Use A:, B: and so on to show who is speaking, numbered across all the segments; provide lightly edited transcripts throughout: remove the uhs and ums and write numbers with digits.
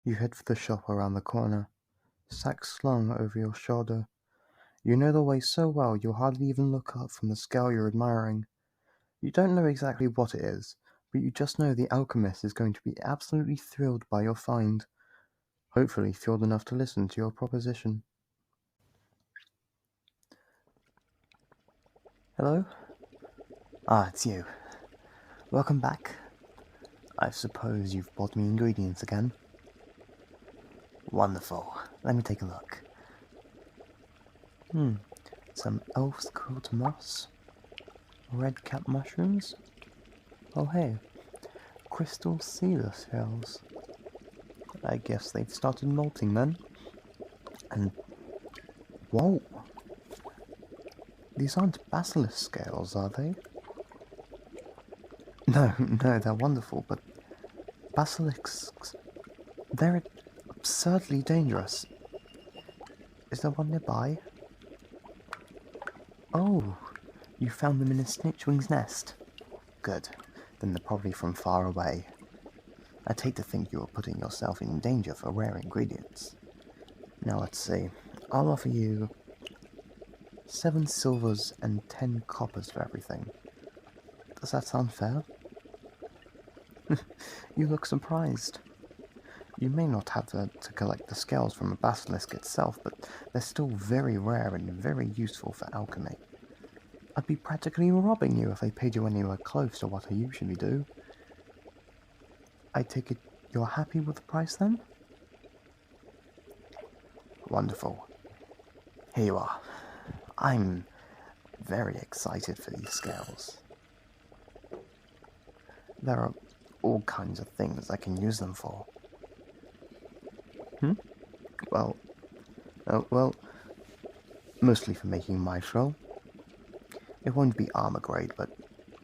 A: You head for the shop around the corner, sack slung over your shoulder. You know the way so well you'll hardly even look up from the scale you're admiring. You don't know exactly what it is, but you just know the alchemist is going to be absolutely thrilled by your find. Hopefully thrilled enough to listen to your proposition. Hello? Ah, it's you. Welcome back. I suppose you've bought me ingredients again. Wonderful. Let me take a look. Some elf's quilt moss, red cap mushrooms. Oh hey, crystal cedar shells. I guess they've started molting then. And whoa! These aren't basilisk scales, are they? No, they're wonderful, but basilisks, they're absurdly dangerous. Is there one nearby? Oh, you found them in a snitchwing's nest. Good, then they're probably from far away. I'd hate to think you were putting yourself in danger for rare ingredients. Now let's see, I'll offer you 7 silvers and 10 coppers for everything. Does that sound fair? You look surprised. You may not have to collect the scales from a basilisk itself, but they're still very rare and very useful for alchemy. I'd be practically robbing you if I paid you anywhere close to what I usually do. I take it you're happy with the price then? Wonderful. Here you are. I'm very excited for these scales. There are all kinds of things I can use them for. Well, mostly for making mithril. It won't be armor grade, but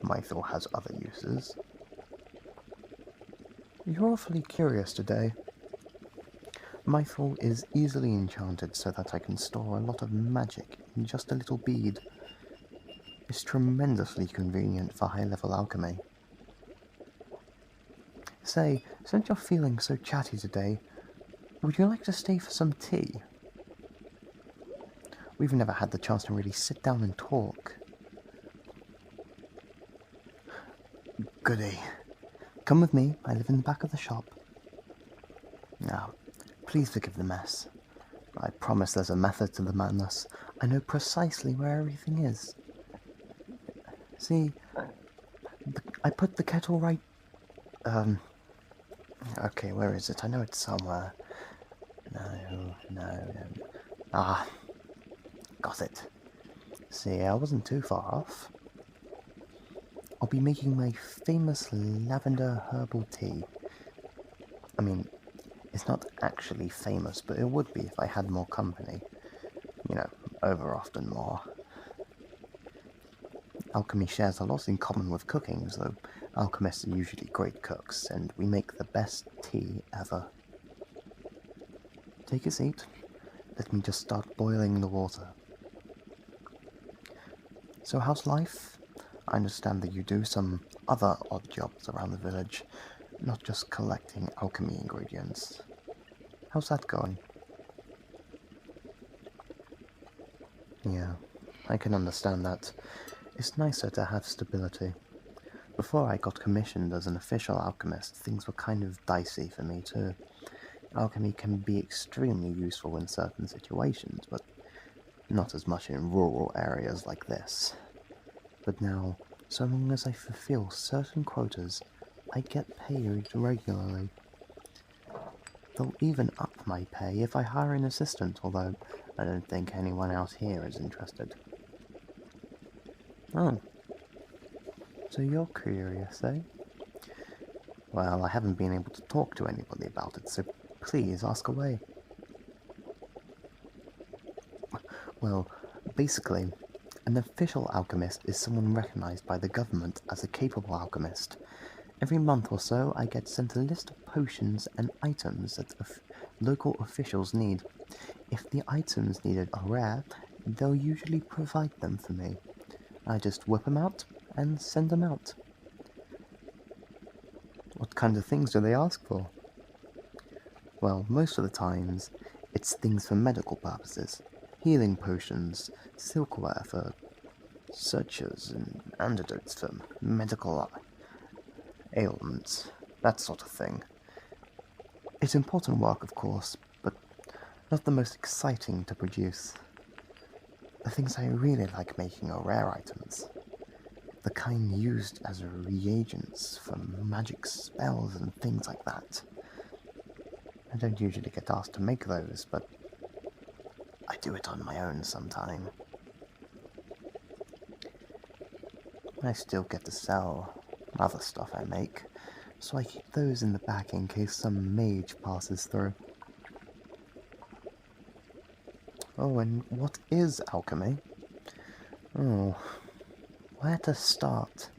A: mithril has other uses. You're awfully curious today. Mithril is easily enchanted so that I can store a lot of magic in just a little bead. It's tremendously convenient for high-level alchemy. Say, since you're feeling so chatty today, would you like to stay for some tea? We've never had the chance to really sit down and talk. Goody. Come with me, I live in the back of the shop. Now, please forgive the mess. I promise there's a method to the madness. I know precisely where everything is. See, I put the kettle right... Okay, where is it? I know it's somewhere. No. Ah, got it. See, I wasn't too far off. I'll be making my famous lavender herbal tea. I mean, it's not actually famous, but it would be if I had more company. You know, over often more. Alchemy shares a lot in common with cooking, though alchemists are usually great cooks, and we make the best tea ever. Take a seat. Let me just start boiling the water. So how's life? I understand that you do some other odd jobs around the village, not just collecting alchemy ingredients. How's that going? Yeah, I can understand that. It's nicer to have stability. Before I got commissioned as an official alchemist, things were kind of dicey for me too. Alchemy can be extremely useful in certain situations, but not as much in rural areas like this. But now, so long as I fulfill certain quotas, I get paid regularly. They'll even up my pay if I hire an assistant, although I don't think anyone out here is interested. Oh. So you're curious, eh? Well, I haven't been able to talk to anybody about it, so please ask away. Well, basically, an official alchemist is someone recognized by the government as a capable alchemist. Every month or so, I get sent a list of potions and items that local officials need. If the items needed are rare, they'll usually provide them for me. I just whip them out and send them out. What kind of things do they ask for? Well, most of the times, it's things for medical purposes. Healing potions, silkware for sutures, and antidotes for medical ailments, that sort of thing. It's important work, of course, but not the most exciting to produce. The things I really like making are rare items. The kind used as reagents for magic spells and things like that. I don't usually get asked to make those, but I do it on my own sometime. I still get to sell other stuff I make, so I keep those in the back in case some mage passes through. Oh, and what is alchemy? Oh, where to start?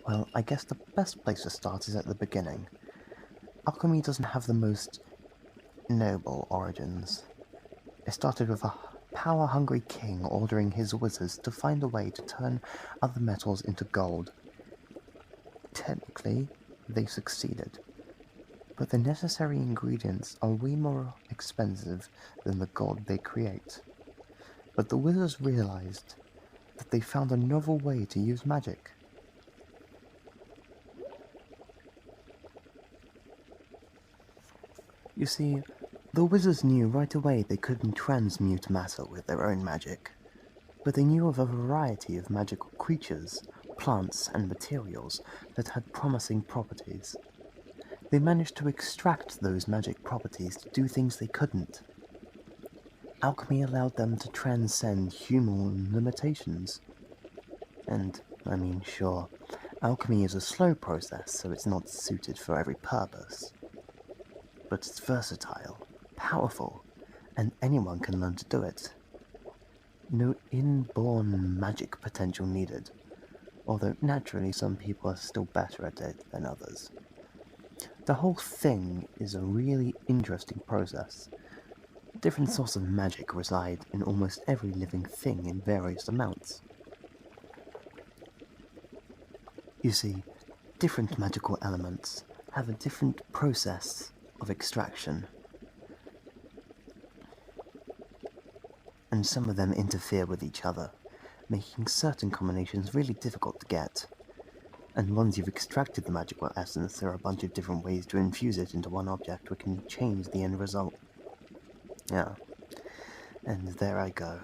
A: Well, I guess the best place to start is at the beginning. Alchemy doesn't have the most noble origins. It started with a power-hungry king ordering his wizards to find a way to turn other metals into gold. Technically, they succeeded, but the necessary ingredients are way more expensive than the gold they create. But the wizards realized that they found a novel way to use magic. You see, the wizards knew right away they couldn't transmute matter with their own magic, but they knew of a variety of magical creatures, plants, and materials that had promising properties. They managed to extract those magic properties to do things they couldn't. Alchemy allowed them to transcend human limitations. And, I mean, sure, alchemy is a slow process, so it's not suited for every purpose. But it's versatile, powerful, and anyone can learn to do it. No inborn magic potential needed, although naturally some people are still better at it than others. The whole thing is a really interesting process. Different sorts of magic reside in almost every living thing in various amounts. You see, different magical elements have a different process of extraction, and some of them interfere with each other, making certain combinations really difficult to get. And once you've extracted the magical essence, there are a bunch of different ways to infuse it into one object which can change the end result. Yeah, and there I go.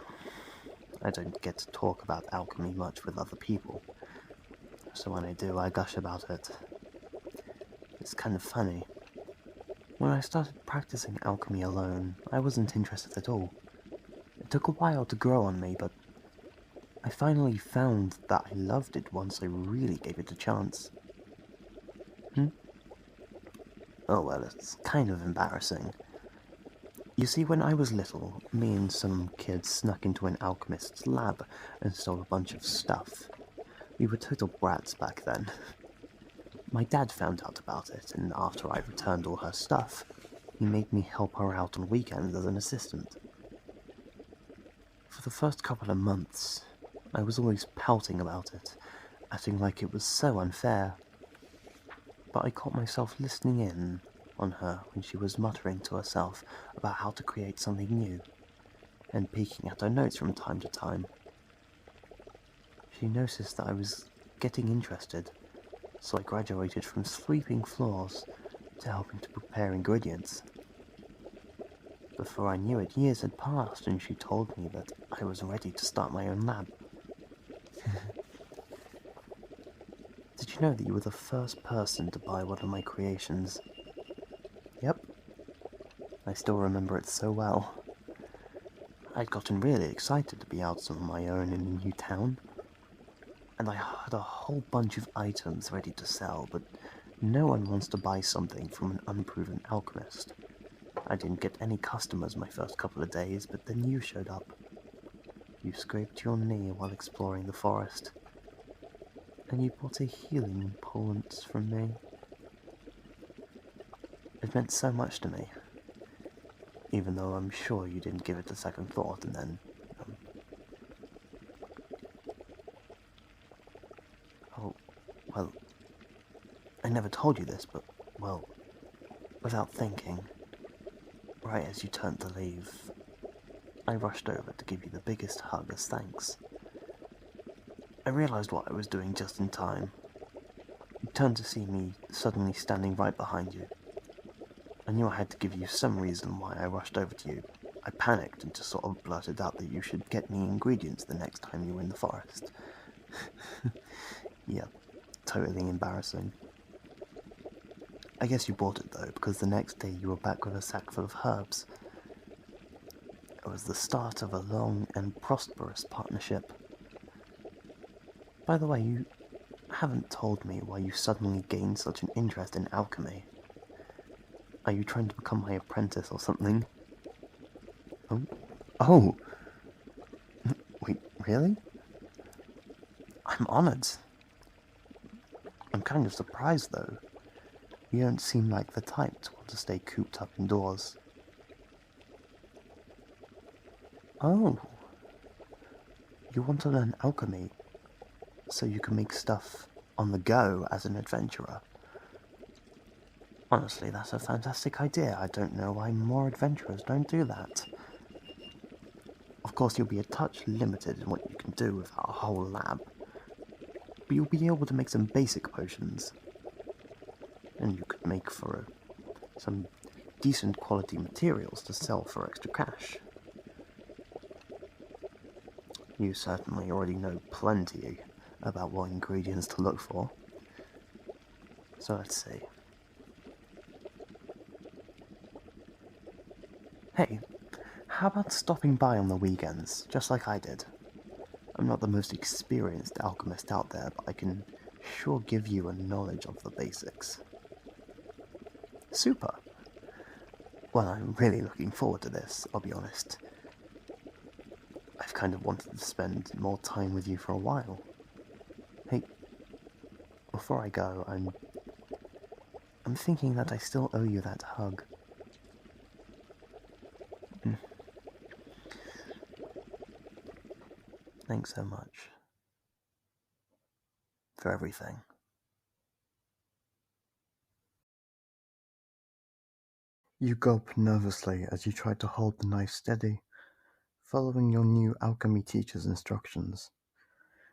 A: I don't get to talk about alchemy much with other people, so when I do, I gush about it. It's kind of funny. When I started practicing alchemy alone, I wasn't interested at all. It took a while to grow on me, but I finally found that I loved it once I really gave it a chance. Oh well, it's kind of embarrassing. You see, when I was little, me and some kids snuck into an alchemist's lab and stole a bunch of stuff. We were total brats back then. My dad found out about it, and after I returned all her stuff, he made me help her out on weekends as an assistant. For the first couple of months, I was always pouting about it, acting like it was so unfair. But I caught myself listening in on her when she was muttering to herself about how to create something new, and peeking at her notes from time to time. She noticed that I was getting interested, so I graduated from sweeping floors to helping to prepare ingredients. Before I knew it, years had passed and she told me that I was ready to start my own lab. Did you know that you were the first person to buy one of my creations? Yep. I still remember it so well. I'd gotten really excited to be out on my own in a new town, and I had a whole bunch of items ready to sell, but no one wants to buy something from an unproven alchemist. I didn't get any customers my first couple of days, but then you showed up. You scraped your knee while exploring the forest, and you bought a healing poultice from me. It meant so much to me, even though I'm sure you didn't give it a second thought, and then... Oh, well, I never told you this, but, well, Without thinking, right as you turned to leave, I rushed over to give you the biggest hug as thanks. I realized what I was doing just in time. You turned to see me suddenly standing right behind you. I knew I had to give you some reason why I rushed over to you. I panicked and just sort of blurted out that you should get me ingredients the next time you were in the forest. Yeah, totally embarrassing. I guess you bought it though, because the next day you were back with a sack full of herbs. It was the start of a long and prosperous partnership. By the way, you haven't told me why you suddenly gained such an interest in alchemy. Are you trying to become my apprentice or something? Oh? Oh! Wait, really? I'm honored. I'm kind of surprised though. You don't seem like the type to want to stay cooped up indoors. Oh. You want to learn alchemy so you can make stuff on the go as an adventurer. Honestly, that's a fantastic idea. I don't know why more adventurers don't do that. Of course, you'll be a touch limited in what you can do with our whole lab, but you'll be able to make some basic potions, and you could make for some decent quality materials to sell for extra cash. You certainly already know plenty about what ingredients to look for. So let's see. Hey, how about stopping by on the weekends, just like I did? I'm not the most experienced alchemist out there, but I can sure give you a knowledge of the basics. Super. Well, I'm really looking forward to this, I'll be honest. I've kind of wanted to spend more time with you for a while. Hey, before I go, I'm thinking that I still owe you that hug. Thanks so much. For everything. You gulped nervously as you tried to hold the knife steady, following your new alchemy teacher's instructions.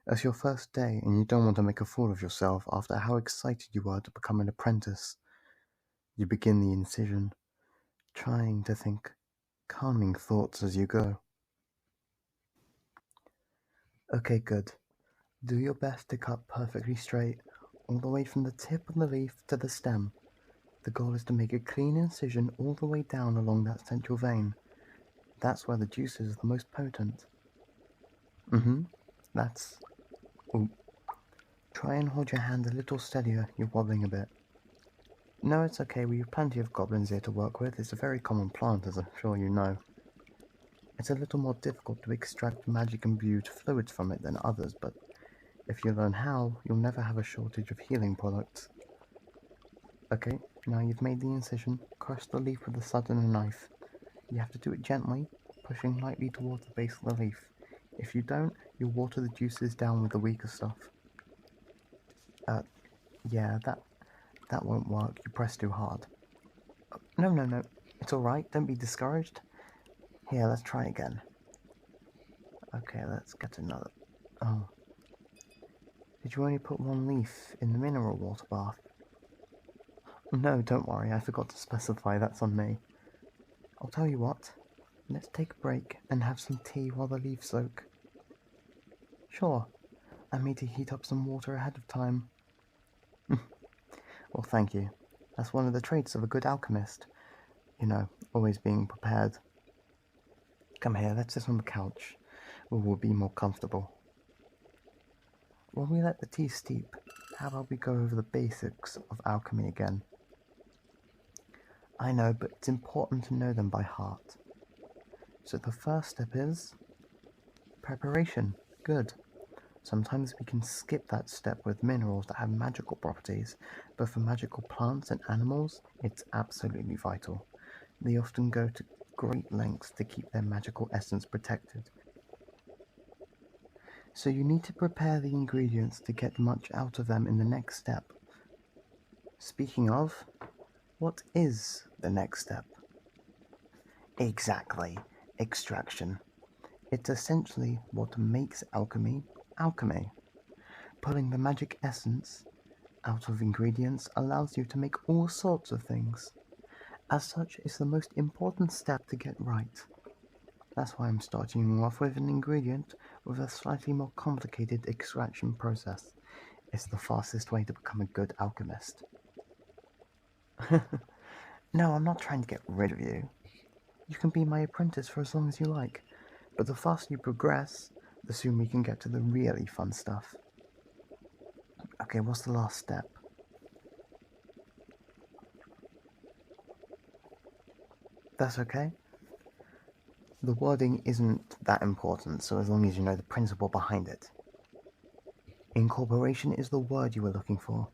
A: It's your first day, and you don't want to make a fool of yourself after how excited you were to become an apprentice. You begin the incision, trying to think calming thoughts as you go. Okay, good. Do your best to cut perfectly straight, all the way from the tip of the leaf to the stem. The goal is to make a clean incision all the way down along that central vein. That's where the juice is the most potent. That's... Ooh. Try and hold your hand a little steadier, you're wobbling a bit. No, it's okay, we have plenty of goblins here to work with. It's a very common plant, as I'm sure you know. It's a little more difficult to extract magic-imbued fluids from it than others, but if you learn how, you'll never have a shortage of healing products. Okay, now you've made the incision, crush the leaf with a sudden knife. You have to do it gently, pushing lightly towards the base of the leaf. If you don't, you'll water the juices down with the weaker stuff. Yeah, that won't work. You press too hard. No. It's alright. Don't be discouraged. Here, let's try again. Okay, let's get another. Oh. Did you only put one leaf in the mineral water bath? No, don't worry. I forgot to specify. That's on me. I'll tell you what. Let's take a break and have some tea while the leaves soak. Sure. I made to heat up some water ahead of time. Well, thank you. That's one of the traits of a good alchemist. You know, always being prepared. Come here, let's sit on the couch, where we'll be more comfortable. While we let the tea steep, how about we go over the basics of alchemy again? I know, but it's important to know them by heart. So the first step is preparation. Good. Sometimes we can skip that step with minerals that have magical properties, but for magical plants and animals, it's absolutely vital. They often go to great lengths to keep their magical essence protected. So you need to prepare the ingredients to get much out of them in the next step. Speaking of, What is the next step? Exactly, extraction. It's essentially what makes alchemy alchemy. Pulling the magic essence out of ingredients allows you to make all sorts of things. As such, it's the most important step to get right. That's why I'm starting you off with an ingredient with a slightly more complicated extraction process. It's the fastest way to become a good alchemist. No, I'm not trying to get rid of you. You can be my apprentice for as long as you like, but the faster you progress, the sooner we can get to the really fun stuff. Okay, what's the last step? That's okay. The wording isn't that important, so as long as you know the principle behind it. Incorporation is the word you were looking for.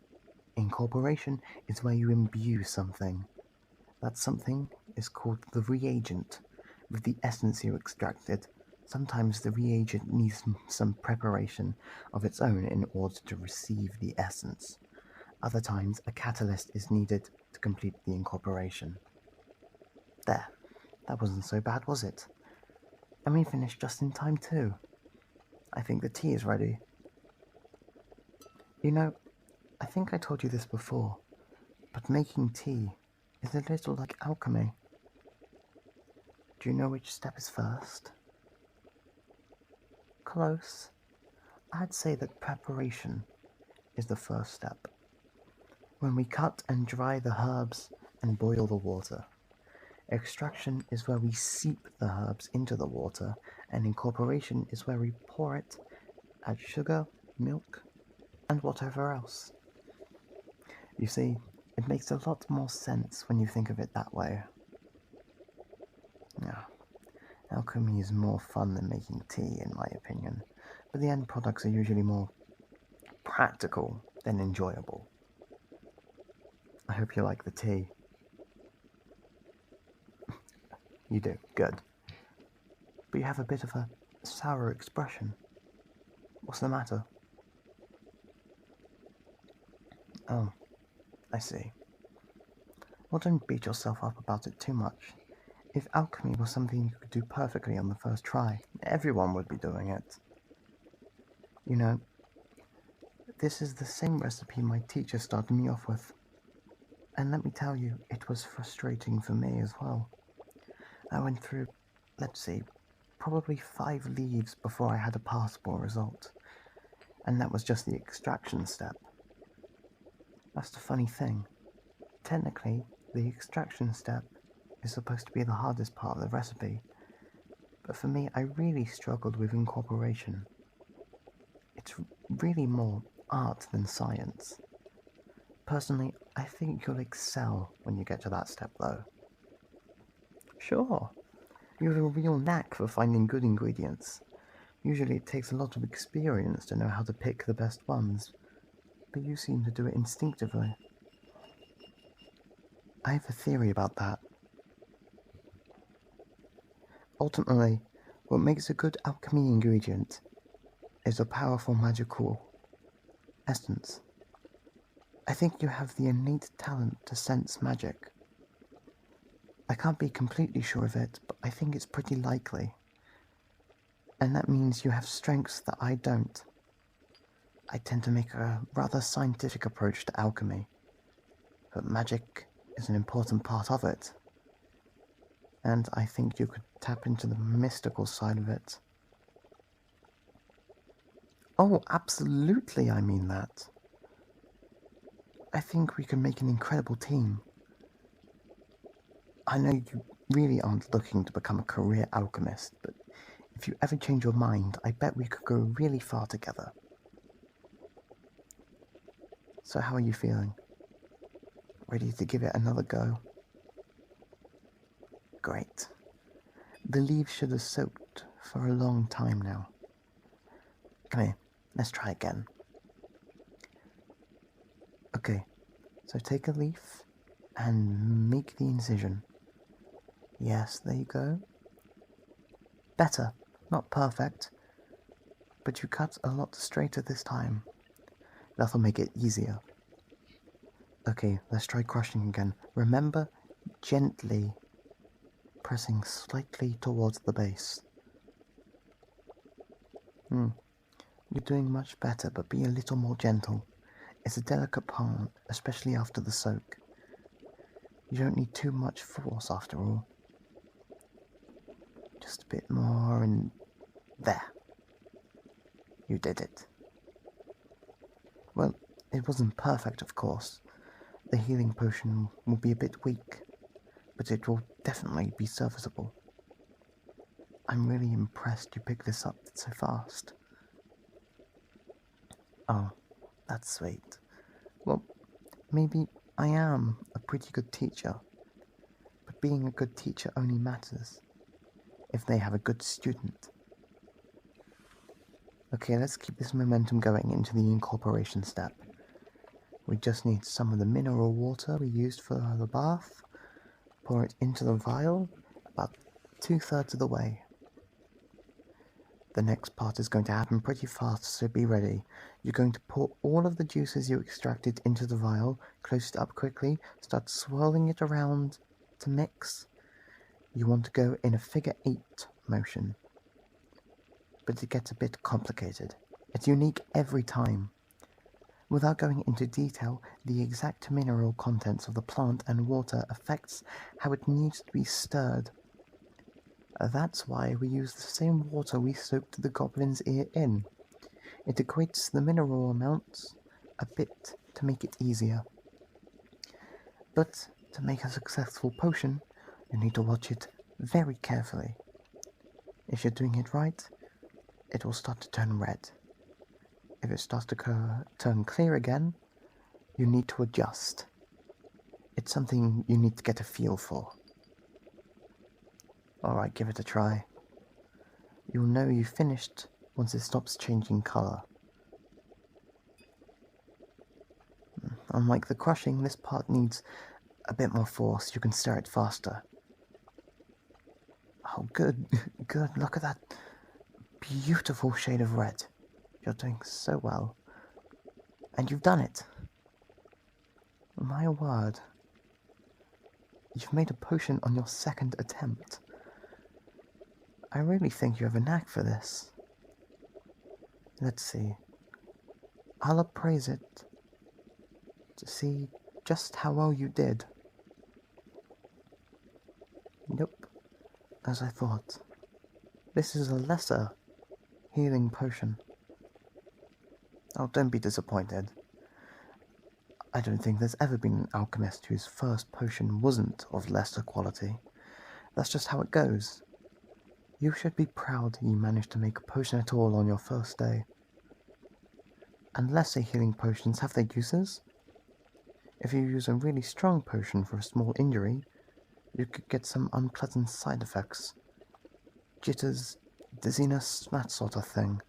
A: Incorporation is where you imbue something. That something is called the reagent. With the essence you extracted, sometimes the reagent needs some preparation of its own in order to receive the essence. Other times, a catalyst is needed to complete the incorporation. There. That wasn't so bad, was it? And we finished just in time too. I think the tea is ready. You know, I think I told you this before, but making tea is a little like alchemy. Do you know which step is first? Close. I'd say that preparation is the first step. When we cut and dry the herbs and boil the water. Extraction is where we seep the herbs into the water, and incorporation is where we pour it, add sugar, milk, and whatever else. You see, it makes a lot more sense when you think of it that way. Yeah, alchemy is more fun than making tea, in my opinion, but the end products are usually more practical than enjoyable. I hope you like the tea. You do, good. But you have a bit of a sour expression. What's the matter? Oh, I see. Well, don't beat yourself up about it too much. If alchemy was something you could do perfectly on the first try, everyone would be doing it. You know, this is the same recipe my teacher started me off with. And let me tell you, it was frustrating for me as well. I went through, let's see, probably 5 leaves before I had a passable result. And that was just the extraction step. That's the funny thing. Technically, the extraction step is supposed to be the hardest part of the recipe. But for me, I really struggled with incorporation. It's really more art than science. Personally, I think you'll excel when you get to that step, though. Sure, you have a real knack for finding good ingredients. Usually it takes a lot of experience to know how to pick the best ones, but you seem to do it instinctively. I have a theory about that. Ultimately, what makes a good alchemy ingredient is a powerful magical essence. I think you have the innate talent to sense magic. I can't be completely sure of it, but I think it's pretty likely. And that means you have strengths that I don't. I tend to make a rather scientific approach to alchemy, but magic is an important part of it. And I think you could tap into the mystical side of it. Oh, absolutely, I mean that. I think we can make an incredible team. I know you really aren't looking to become a career alchemist, but if you ever change your mind, I bet we could go really far together. So how are you feeling? Ready to give it another go? Great. The leaves should have soaked for a long time now. Come here, let's try again. Okay, so take a leaf and make the incision. Yes, there you go. Better, not perfect, but you cut a lot straighter this time. That'll make it easier. Okay, let's try crushing again. Remember, gently pressing slightly towards the base. You're doing much better, but be a little more gentle. It's a delicate part, especially after the soak. You don't need too much force after all. Just a bit more and there. You did it. Well, it wasn't perfect, of course. The healing potion will be a bit weak, but it will definitely be serviceable. I'm really impressed you picked this up so fast. Oh, that's sweet. Well, maybe I am a pretty good teacher, but being a good teacher only matters if they have a good student. Okay, let's keep this momentum going into the incorporation step. We just need some of the mineral water we used for the bath, pour it into the vial, about 2/3 of the way. The next part is going to happen pretty fast, so be ready. You're going to pour all of the juices you extracted into the vial, close it up quickly, start swirling it around to mix. You want to go in a figure 8 motion, but it gets a bit complicated. It's unique every time. Without going into detail, the exact mineral contents of the plant and water affects how it needs to be stirred. That's why we use the same water we soaked the goblin's ear in. It equates the mineral amounts a bit to make it easier. But to make a successful potion, you need to watch it very carefully. If you're doing it right, it will start to turn red. If it starts to turn clear again, you need to adjust. It's something you need to get a feel for. Alright, give it a try. You'll know you finished once it stops changing colour. Unlike the crushing, this part needs a bit more force. You can stir it faster. Oh, good, good. Look at that beautiful shade of red. You're doing so well. And you've done it. My word. You've made a potion on your second attempt. I really think you have a knack for this. Let's see. I'll appraise it to see just how well you did. Nope, as I thought. This is a lesser healing potion. Oh, don't be disappointed. I don't think there's ever been an alchemist whose first potion wasn't of lesser quality. That's just how it goes. You should be proud you managed to make a potion at all on your first day. And lesser healing potions have their uses. If you use a really strong potion for a small injury, you could get some unpleasant side effects. Jitters, dizziness, that sort of thing.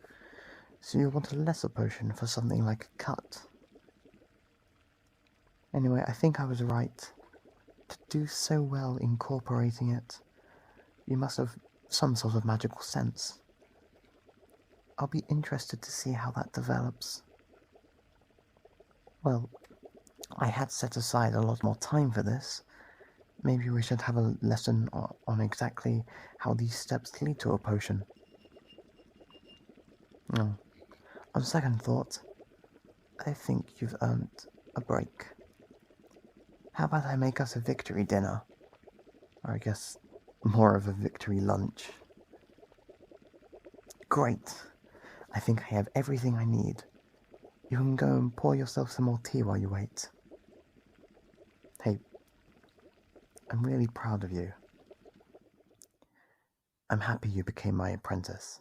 A: So you want a lesser potion for something like a cut. Anyway, I think I was right. To do so well incorporating it, you must have some sort of magical sense. I'll be interested to see how that develops. Well, I had set aside a lot more time for this. Maybe we should have a lesson on exactly how these steps lead to a potion. No. On second thought, I think you've earned a break. How about I make us a victory dinner? Or I guess more of a victory lunch. Great. I think I have everything I need. You can go and pour yourself some more tea while you wait. Hey, I'm really proud of you. I'm happy you became my apprentice.